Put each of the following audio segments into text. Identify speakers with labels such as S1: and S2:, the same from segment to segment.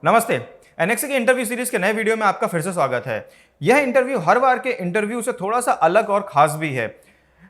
S1: नमस्ते। एनएक्सी के interview series के नए वीडियो में आपका फिर से स्वागत है। यह इंटरव्यू हर बार के इंटरव्यू से थोड़ा सा अलग और खास भी है।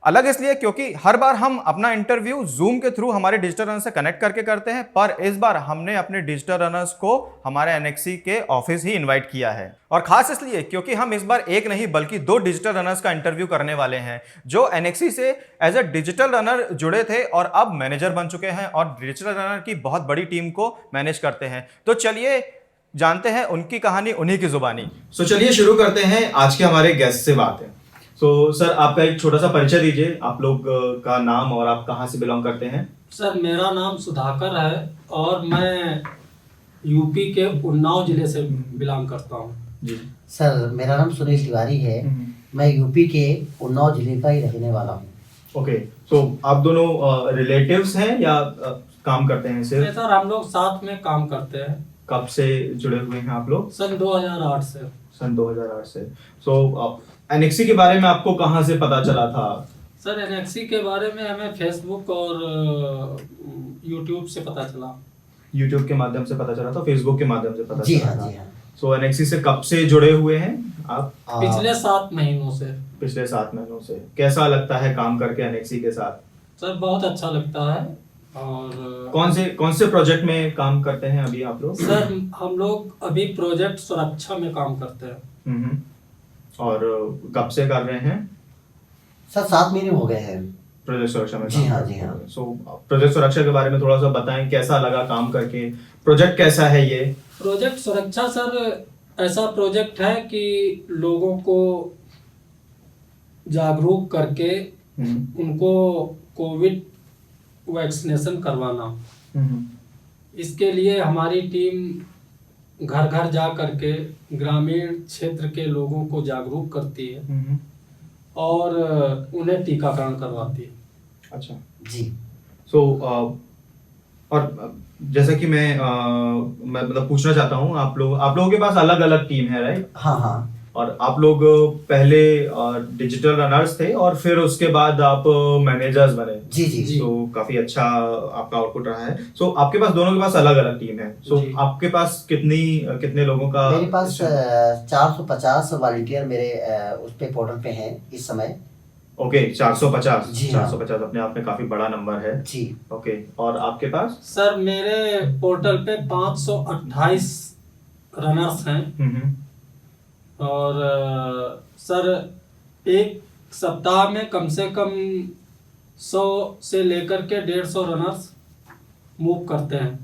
S1: अलग इसलिए क्योंकि हर बार हम अपना इंटरव्यू जूम के थ्रू हमारे डिजिटल रनर से कनेक्ट करके करते हैं, पर इस बार हमने अपने डिजिटल रनर्स को हमारे एनएक्सी के ऑफिस ही इनवाइट किया है। और खास इसलिए क्योंकि हम इस बार एक नहीं बल्कि 2 डिजिटल रनर्स का इंटरव्यू करने वाले हैं जो एनएक्सी से एज अ डिजिटल रनर जुड़े थे और अब मैनेजर बन चुके हैं और डिजिटल रनर की बहुत बड़ी टीम को मैनेज करते हैं। तो चलिए जानते हैं उनकी कहानी उन्हीं की जुबानी। चलिए शुरू करते हैं आज के हमारे गेस्ट से बात है। सर आपका एक छोटा सा परिचय दीजिए, आप लोग का नाम और आप कहाँ से बिलोंग करते हैं।
S2: सर मेरा नाम सुधाकर है और मैं यूपी के उन्नाव जिले से बिलोंग करता हूँ।
S3: जी सर, मेरा नाम सुरेश तिवारी है। मैं यूपी के उन्नाव जिले का ही रहने वाला हूँ।
S1: ओके, तो आप दोनों रिलेटिव्स हैं या काम करते हैं सिर्फ?
S2: सर हम लोग साथ में काम करते हैं।
S1: कब से जुड़े हुए हैं आप लोग?
S2: सन 2008 से।
S1: सन 2008 से। एनएक्सी के बारे में आपको कहाँ से पता चला था?
S2: सर एनएक्सी के बारे में हमें फेसबुक और यूट्यूब से पता चला।
S1: यूट्यूब के माध्यम से पता चला था, फेसबुक के माध्यम से पता
S3: जी
S1: चला
S3: हाँ,
S1: था।
S3: जी हाँ।
S1: सो एनएक्सी से कब से जुड़े हुए हैं आप?
S2: पिछले 7 महीनों से।
S1: पिछले 7 महीनों से। कैसा लगता है काम करके एनएक्सी के साथ?
S2: सर बहुत अच्छा लगता है। और
S1: कौन से प्रोजेक्ट में काम करते हैं अभी आप लोग?
S2: सर हम लोग अभी प्रोजेक्ट सुरक्षा में काम करते हैं।
S1: और कब से कर रहे हैं?
S3: सर 7 महीने हो गए हैं
S1: प्रोजेक्ट सुरक्षा में।
S3: जी हाँ, जी हाँ।
S1: सो प्रोजेक्ट सुरक्षा के बारे में थोड़ा सा बताएं, कैसा लगा काम करके? प्रोजेक्ट कैसा है ये?
S2: प्रोजेक्ट सुरक्षा सर ऐसा प्रोजेक्ट है कि लोगों को जागरूक करके उनको कोविड वैक्सीनेशन करवाना। इसके लिए हमारी टीम घर घर जा करके ग्रामीण क्षेत्र के लोगों को जागरूक करती है और उन्हें टीकाकरण करवाती है।
S1: अच्छा
S3: जी।
S1: और जैसा कि मैं मतलब पूछना चाहता हूँ, आप लोगों के पास अलग अलग टीम है, राइट?
S3: हाँ हाँ।
S1: और आप लोग पहले डिजिटल रनर्स थे और फिर उसके बाद आप मैनेजर्स बने।
S3: जी जी।
S1: सो काफी अच्छा आपका आउटपुट रहा है। सो आपके पास दोनों के पास अलग अलग टीम है। सो आपके पास कितने लोगों का?
S3: मेरे पास 450 वॉलंटियर मेरे उस पे पोर्टल पे हैं इस समय।
S1: ओके, 450।
S3: जी हाँ।
S1: 450 अपने आप में काफी बड़ा नंबर है।
S3: जी।
S1: ओके, और आपके पास?
S2: सर मेरे पोर्टल पे 528 रनर्स हैं। और सर एक सप्ताह में कम से कम 100 से लेकर के 150 रनर्स मूव करते हैं,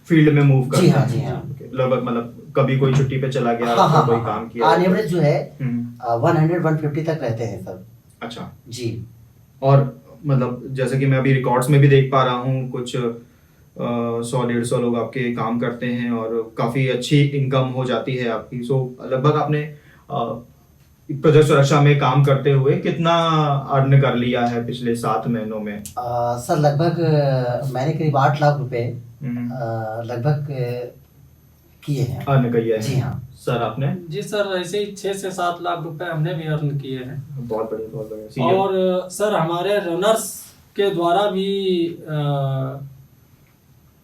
S1: फील्ड में मूव करते हैं।
S3: जी हाँ, जी हाँ।
S1: लगभग मतलब कभी कोई छुट्टी पे चला गया,
S3: हाँ,
S1: कोई
S3: हाँ,
S1: काम किया।
S3: ऑन एवरेज जो है 100-150 तक रहते हैं सर।
S1: अच्छा
S3: जी।
S1: और मतलब जैसे कि मैं अभी रिकॉर्ड्स में भी देख पा रहा हूँ, कुछ 100-150 लोग आपके काम करते हैं और काफी अच्छी इनकम हो जाती है आपकी। सो लगभग आपने प्रोजेक्ट सुरक्षा में काम करते हुए कितना अर्न कर लिया है पिछले 7 महीनों में?
S3: सर लगभग मैंने करीब 8 लाख रुपए लगभग किए हैं।
S1: अर्न किया है?
S3: जी हाँ।
S1: सर आपने?
S2: जी सर ऐसे ही 6 से 7 लाख रुपए हमने भी अर्न किए हैं।
S1: बहुत बढ़िया, बहुत बढ़िया।
S2: और सर हमारे रनर्स के द्वारा भी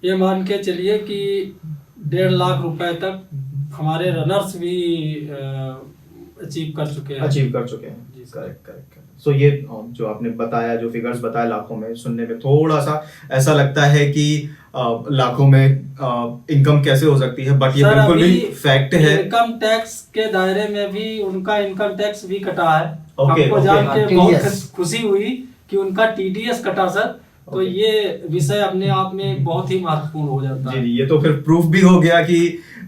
S2: ये मान के चलिए कि 1.5 लाख रुपए तक हमारे रनर्स भी अचीव कर चुके हैं।
S1: जी, करेक्ट। सो ये जो आपने बताया, जो फिगर्स बताया लाखों में, सुनने में थोड़ा सा ऐसा लगता है कि लाखों में इनकम कैसे हो सकती है, बट ये बिल्कुल भी फैक्ट है।
S2: इनकम टैक्स के दायरे में भी उनका इनकम टैक्स भी कटा है। हमको
S1: ओके।
S2: जान के बहुत खुशी हुई कि उनका टीडीएस कटा सर। तो ये विषय अपने आप में बहुत ही महत्वपूर्ण हो जाता है।
S1: जी, ये तो फिर प्रूफ भी हो गया कि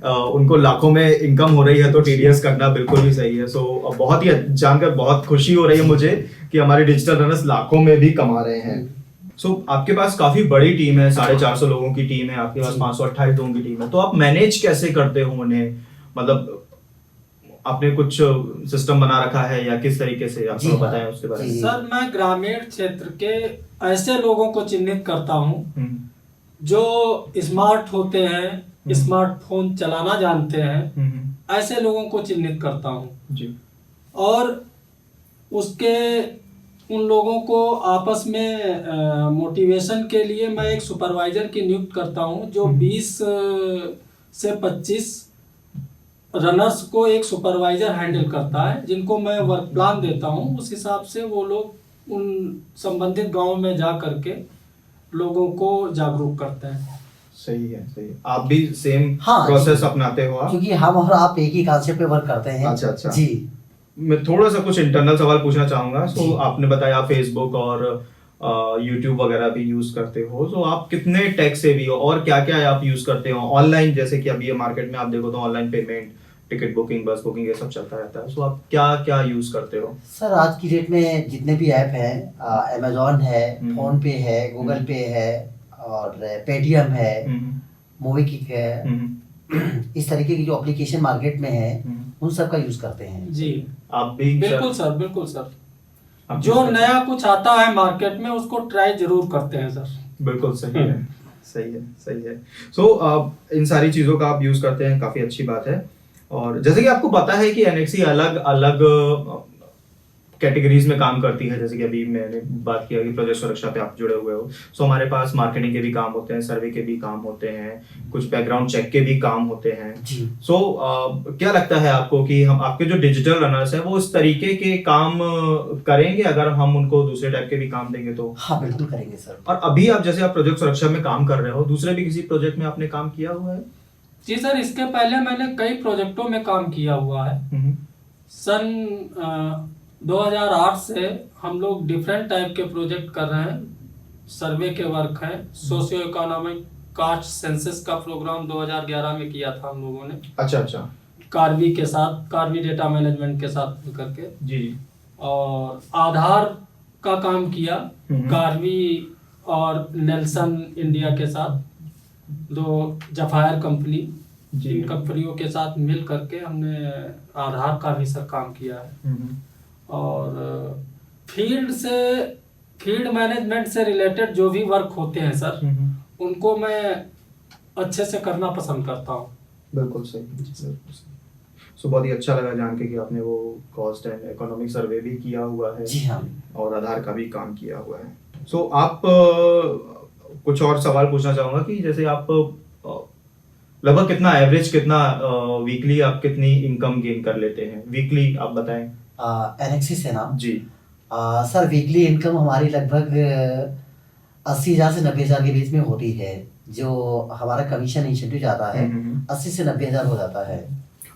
S1: उनको लाखों में इनकम हो रही है, तो टीडीएस करना बिल्कुल भी सही है। सो बहुत ही जानकर बहुत खुशी हो रही है मुझे कि हमारे डिजिटल रनर्स लाखों में भी कमा रहे हैं। सो आपके पास काफी बड़ी टीम है, 450 लोगों की टीम है, आपके पास 528 लोगों की टीम है। तो आप मैनेज कैसे करते हो उन्हें? मतलब आपने कुछ सिस्टम बना रखा है या किस तरीके से? आप थोड़ा बताएं उसके बारे में।
S2: सर मैं ग्रामीण क्षेत्र के ऐसे लोगों को चिन्हित करता हूँ जो स्मार्ट होते हैं, स्मार्टफोन चलाना जानते हैं, ऐसे लोगों को चिन्हित करता हूँ
S1: जी।
S2: और उसके उन लोगों को आपस में मोटिवेशन के लिए मैं एक सुपरवाइजर की नियुक्त करता हूँ जो 20 से 25 रनर्स को एक सुपरवाइजर हैंडल करता है, जिनको मैं वर्क प्लान देता हूँ। उस हिसाब से वो लोग उन संबंधित गांव में जा करके लोगों को जागरूक करते हैं।
S1: सही है, सही है। आप भी सेम
S3: हाँ,
S1: प्रोसेस अपनाते हो आप?
S3: क्योंकि हम और आप एक ही कॉन्सेप्ट पे वर्क करते हैं।
S1: अच्छा, अच्छा।
S3: जी।
S1: मैं थोड़ा सा कुछ इंटरनल सवाल पूछना चाहूंगा। सो आपने बताया आप फेसबुक और यूट्यूब वगैरह भी यूज करते हो, तो आप कितने टेक से भी हो और क्या क्या आप यूज करते हो ऑनलाइन? जैसे कि अभी ये मार्केट में आप देखो तो ऑनलाइन पेमेंट, टिकट बुकिंग, बस बुकिंग, ये सब चलता रहता है। सो आप क्या क्या यूज करते हो?
S3: सर आज की डेट में जितने भी ऐप हैं, अमेजोन है, फोन पे है, गूगल पे है और पेटीएम है, मूवी किक है, इस तरीके की जो एप्लीकेशन मार्केट में है उन सब का यूज करते हैं।
S2: जी
S1: आप भी?
S2: बिल्कुल सर, बिल्कुल सर।
S1: आप
S2: जो
S1: use करते
S2: नया कुछ आता है मार्केट में उसको ट्राई जरूर करते हैं सर।
S1: हैं? बिल्कुल सही है, सही है, सही है। सो इन सारी चीजों का आप यूज करते हैं, काफी अच्छी बात है। और जैसे कि आपको पता है कि एनएक्सी अलग अलग कैटेगरीज में काम करती है। जैसे कि अभी मैंने बात किया कि प्रोजेक्ट सुरक्षा पे आप जुड़े हुए हो, सो हमारे पास मार्केटिंग के भी काम होते हैं, सर्वे के भी काम होते हैं, कुछ बैकग्राउंड चेक के भी काम होते हैं।
S3: जी।
S1: सो क्या लगता है आपको कि हम आपके जो डिजिटल रनर्स हैं वो इस तरीके के काम करेंगे अगर हम उनको दूसरे टाइप के भी काम देंगे तो?
S3: हाँ बिल्कुल करेंगे सर।
S1: और अभी आप जैसे आप प्रोजेक्ट सुरक्षा में काम कर रहे हो, दूसरे भी किसी प्रोजेक्ट में आपने काम किया हुआ है?
S2: जी सर, इसके पहले मैंने कई प्रोजेक्टों में काम किया हुआ है। सन 2008 से हम लोग डिफरेंट टाइप के प्रोजेक्ट कर रहे हैं। सर्वे के वर्क है, सोशियो इकोनॉमिक कास्ट सेंसस का प्रोग्राम 2011 में किया था हम लोगों ने।
S1: अच्छा, अच्छा।
S2: कार्बी के साथ, कार्बी डेटा मैनेजमेंट के साथ मिलकर के।
S1: जी।
S2: और आधार का काम किया कार्बी और नेल्सन इंडिया के साथ, दो जफायर कंपनी, इन कंपनियों के साथ मिल करके हमने आधार का भी सर काम किया है। और फील्ड मैनेजमेंट से रिलेटेड जो भी वर्क होते हैं सर, उनको मैं अच्छे से करना पसंद करता हूँ।
S1: बिल्कुल सही, बिल्कुल सही। सो बहुत ही अच्छा लगा जान के कि आपने वो कॉस्ट एंड इकोनॉमिक सर्वे भी किया हुआ है।
S3: जी हाँ।
S1: और आधार का भी काम किया हुआ है। सो आप कुछ और सवाल पूछना चाहूंगा कि जैसे आप लगभग कितना एवरेज, कितना वीकली आप कितनी इनकम गेन कर लेते हैं वीकली, आप बताएं।
S3: एनएक्सी से ना
S1: जी।
S3: सर वीकली इनकम हमारी लगभग 80,000 से 90,000 के बीच में होती है। जो हमारा कमीशन इंसेंटिव जाता है 80 से 90,000 हो जाता है।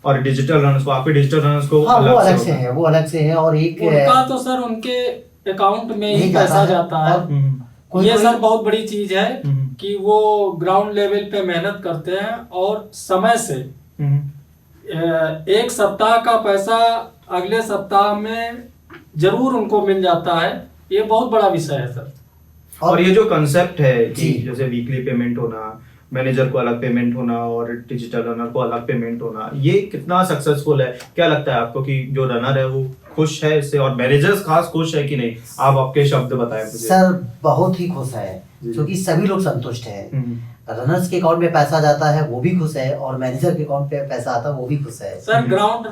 S1: और डिजिटल रनर्स को, आपके डिजिटल रनर्स को
S3: हाँ वो अलग से है, वो अलग से है। और एक
S2: उनका तो सर उनके अकाउंट में ही पैसा जाता है। ये सर बहुत बड़ी चीज है कि वो ग्राउंड लेवल पे मेहनत करते हैं और समय से एक सप्ताह का पैसा अगले सप्ताह में जरूर उनको मिल जाता है। ये बहुत बड़ा विषय है सर।
S1: और ये जो कंसेप्ट है कि जैसे वीकली पेमेंट होना, मैनेजर को अलग पेमेंट होना और डिजिटल रनर को अलग पेमेंट होना, ये कितना सक्सेसफुल है? क्या लगता है आपको कि जो रनर है वो खुश है इससे, और मैनेजर्स खास खुश है कि नहीं? आप आपके शब्द बताएं मुझे।
S3: सर बहुत ही खुश है, क्योंकि सभी लोग संतुष्ट हैं। रनर्स के अकाउंट में पैसा जाता है वो भी खुश है, और मैनेजर के अकाउंट पे पैसा आता है वो भी खुश है।
S2: सर ग्राउंड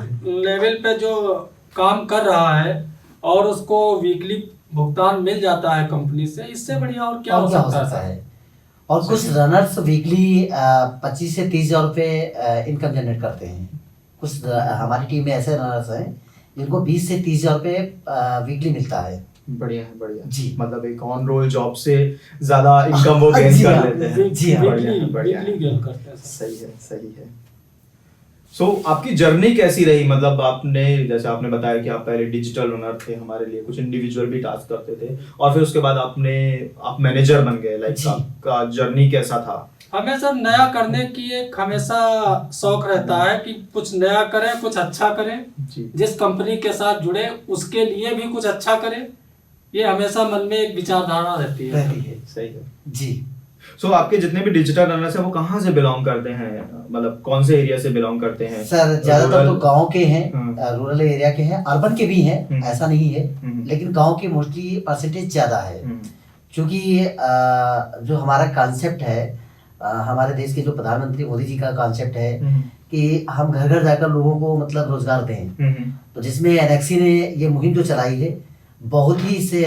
S2: लेवल पे जो काम कर रहा है और उसको वीकली भुगतान मिल जाता है कंपनी से, इससे बढ़िया और क्या हो सकता है।
S3: और कुछ रनर्स वीकली 25 से 30,000 रुपये इनकम जनरेट करते हैं। कुछ हमारी टीम में ऐसे रनर्स हैं जिनको 20 से 30,000 रुपये वीकली मिलता है।
S1: बढ़िया है, बढ़िया
S3: जी।
S1: मतलब एक ऑन रोल जॉब से ज्यादा इनकम वो गेन कर लेते हैं।
S3: जी हाँ,
S1: बढ़िया है,
S2: गेन करते हैं।
S1: सही है, सही है। सो आपकी जर्नी कैसी रही? मतलब आपने, जैसे आपने बताया कि आप पहले डिजिटल रनर थे, हमारे लिए कुछ इंडिविजुअल भी टास्क करते थे, और फिर उसके बाद आप मैनेजर बन गए। लाइक आपका जर्नी कैसा था?
S2: हमें सर नया करने की एक हमेशा शौक रहता है कि कुछ नया करें, कुछ अच्छा करें। जिस कंपनी के साथ जुड़े उसके लिए भी कुछ अच्छा करें, ये हमेशा मन में एक विचारधारा रहती है।
S1: सही है
S3: जी।
S1: सो आपके जितने भी डिजिटल रनर्स हैं वो कहाँ से बिलोंग करते हैं? मतलब कौन से एरिया से बिलोंग करते हैं?
S3: सर ज्यादातर तो गांव के हैं, रूरल एरिया के हैं, अर्बन के भी हैं, ऐसा नहीं है, लेकिन गांव के मोस्टली परसेंटेज ज्यादा है। क्योंकि जो हमारा कॉन्सेप्ट है, हमारे देश के जो प्रधानमंत्री मोदी जी का कॉन्सेप्ट है कि हम घर घर जाकर लोगों को मतलब रोजगार दें, तो जिसमें एनएक्सी ने ये मुहिम जो चलाई है, बहुत ही इससे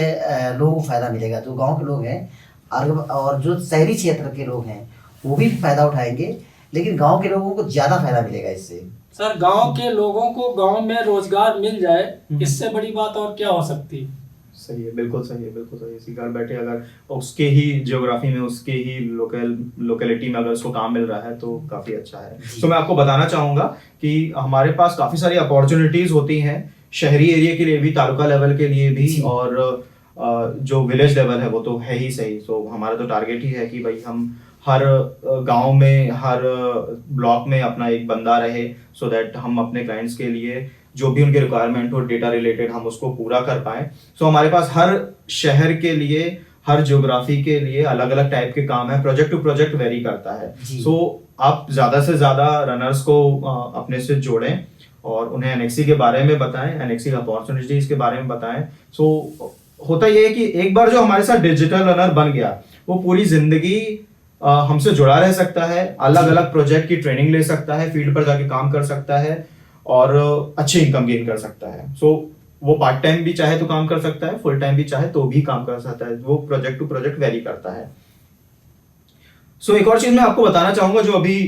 S3: लोगों को फायदा मिलेगा। जो गांव के लोग हैं और जो शहरी क्षेत्र के लोग हैं वो भी फायदा उठाएंगे। लेकिन गांव के लोगों को ज्यादा फायदा मिलेगा इससे।
S2: सर गांव के लोगों को गांव में रोजगार मिल जाए, इससे बड़ी बात और क्या हो सकती।
S1: सही है, बिल्कुल सही है, बिल्कुल सही है। इसी घर बैठे अगर उसके ही ज्योग्राफी में, उसके ही लोकेलिटी में अगर उसको काम मिल रहा है तो काफी अच्छा है। तो मैं आपको बताना चाहूंगा कि हमारे पास काफी सारी अपॉर्चुनिटीज होती हैं शहरी एरिया के लिए भी, तालुका लेवल के लिए भी, और जो विलेज लेवल है वो तो है ही सही। तो हमारा तो टारगेट ही है कि भाई हम हर गांव में, हर ब्लॉक में अपना एक बंदा रहे, सो दैट हम अपने क्लाइंट्स के लिए जो भी उनके रिक्वायरमेंट हो डेटा रिलेटेड हम उसको पूरा कर पाए। सो हमारे पास हर शहर के लिए, हर ज्योग्राफी के लिए अलग अलग टाइप के काम है, प्रोजेक्ट टू प्रोजेक्ट वेरी करता है। सो आप ज्यादा से ज्यादा रनर्स को अपने से जोड़ें और उन्हें एनएक्सी के बारे में बताएं, एनएक्सी अपॉर्चुनिटीज के बारे में बताएं। सो होता यह है कि एक बार जो हमारे साथ डिजिटल रनर बन गया, वो पूरी जिंदगी हमसे जुड़ा रह सकता है, अलग अलग प्रोजेक्ट की ट्रेनिंग ले सकता है, फील्ड पर जाके काम कर सकता है और अच्छी इनकम गेन कर सकता है। सो वो पार्ट टाइम भी चाहे तो काम कर सकता है, फुल टाइम भी चाहे तो भी काम कर सकता है। वो प्रोजेक्ट टू प्रोजेक्ट वेरी करता है। सो एक और चीज मैं आपको बताना चाहूंगा जो अभी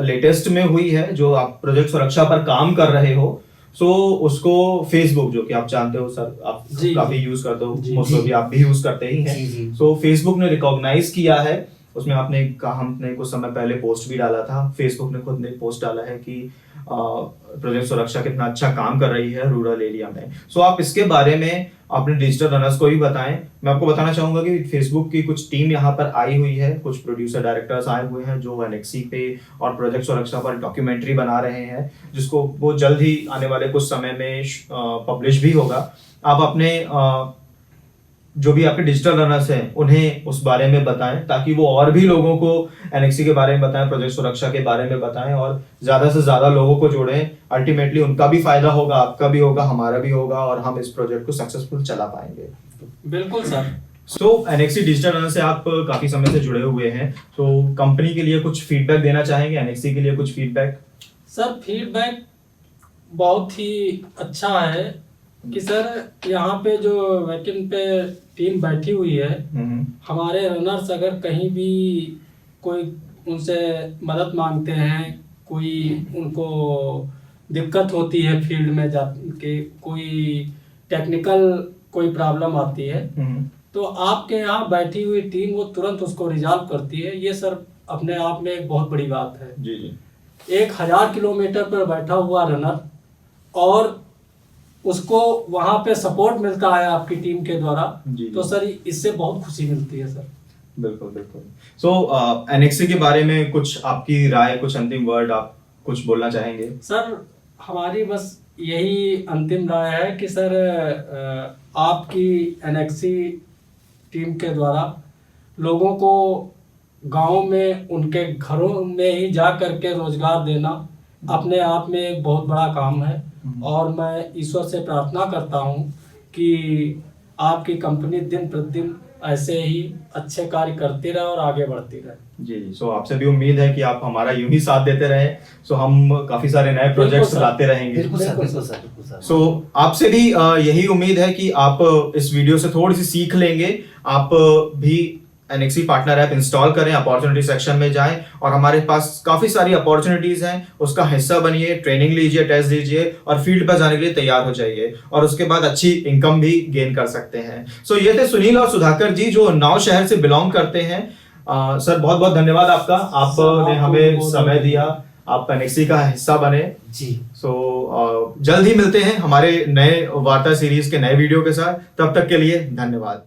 S1: लेटेस्ट में हुई है, जो आप प्रोजेक्ट सुरक्षा पर काम कर रहे हो, सो उसको फेसबुक, जो कि आप जानते हो सर, आप काफी यूज करते हो, मोस्ट ऑफ आप भी यूज करते ही हैं। सो फेसबुक ने रिकॉग्नाइज किया है, उसमें हमने कुछ समय पहले पोस्ट भी डाला था, फेसबुक ने खुद ने पोस्ट डाला है कि प्रोजेक्ट सुरक्षा कितना अच्छा काम कर रही है रूरल एरिया में। सो आप इसके बारे में अपने डिजिटल रनर्स को भी बताएं। मैं आपको बताना चाहूंगा कि फेसबुक की कुछ टीम यहाँ पर आई हुई है, कुछ प्रोड्यूसर डायरेक्टर्स आए हुए हैं जो एनएक्सी पे और प्रोजेक्ट सुरक्षा पर डॉक्यूमेंट्री बना रहे हैं, जिसको वो जल्द ही आने वाले कुछ समय में पब्लिश भी होगा। आप अपने जो भी आपके डिजिटल रनर्स हैं उन्हें उस बारे में बताएं, ताकि वो और भी लोगों को एनएक्सी के बारे में बताएं, प्रोजेक्ट सुरक्षा के बारे में बताएं और ज्यादा से ज्यादा लोगों को जोड़ें। अल्टीमेटली उनका भी फायदा होगा, आपका भी होगा, हमारा भी होगा, और हम इस प्रोजेक्ट को सक्सेसफुल चला पाएंगे।
S2: बिल्कुल सर।
S1: सो एनएक्सी डिजिटल रनर से आप काफी समय से जुड़े हुए हैं, तो कंपनी के लिए कुछ फीडबैक देना चाहेंगे, एनएक्सी के लिए कुछ फीडबैक?
S2: सर फीडबैक बहुत ही अच्छा है कि सर यहाँ पे जो वैकेंट पे टीम बैठी हुई है, हमारे रनर्स अगर कहीं भी कोई उनसे मदद मांगते हैं, कोई उनको दिक्कत होती है फील्ड में जाके, कोई टेक्निकल कोई प्रॉब्लम आती है, तो आपके यहाँ बैठी हुई टीम वो तुरंत उसको रिजॉल्व करती है। ये सर अपने आप में एक बहुत बड़ी बात है।
S1: जी जी।
S2: 1000 किलोमीटर पर बैठा हुआ रनर और उसको वहां पे सपोर्ट मिलता है आपकी टीम के द्वारा, तो सर इससे बहुत खुशी मिलती है सर।
S1: बिल्कुल बिल्कुल। सो एनएक्सी के बारे में कुछ आपकी राय, कुछ अंतिम वर्ड आप कुछ बोलना चाहेंगे?
S2: सर हमारी बस यही अंतिम राय है कि सर आपकी एनएक्सी टीम के द्वारा लोगों को गांव में उनके घरों में ही जा करके रोजगार देना अपने आप में एक बहुत बड़ा काम है, और मैं ईश्वर से प्रार्थना करता हूं कि आपकी कंपनी दिन प्रतिदिन ऐसे ही अच्छे कार्य करती रहे और आगे बढ़ती रहे।
S1: जी जी। सो आपसे भी उम्मीद है कि आप हमारा यूं ही साथ देते रहे, सो हम काफी सारे नए प्रोजेक्ट्स लाते रहेंगे।
S3: बिल्कुल सर, बिल्कुल सर, बिल्कुल सर।
S1: सो आपसे भी यही उम्मीद है कि आप इस वीडियो से थोड़ी सी सीख लेंगे, आप भी एनएक्सी पार्टनर ऐप इंस्टॉल करें, अपॉर्चुनिटी सेक्शन में जाएं और हमारे पास काफी सारी अपॉर्चुनिटीज हैं, उसका हिस्सा बनिए, ट्रेनिंग लीजिए, टेस्ट दीजिए और फील्ड पर जाने के लिए तैयार हो जाइए, और उसके बाद अच्छी इनकम भी गेन कर सकते हैं। सो ये थे सुनील और सुधाकर जी, जो नाव शहर से बिलोंग करते हैं। सर बहुत बहुत धन्यवाद आपका, आपने हमें समय दिया, आप एनएक्सी का हिस्सा बने
S3: जी।
S1: सो जल्द ही मिलते हैं हमारे नए वार्ता सीरीज के नए वीडियो के साथ, तब तक के लिए धन्यवाद।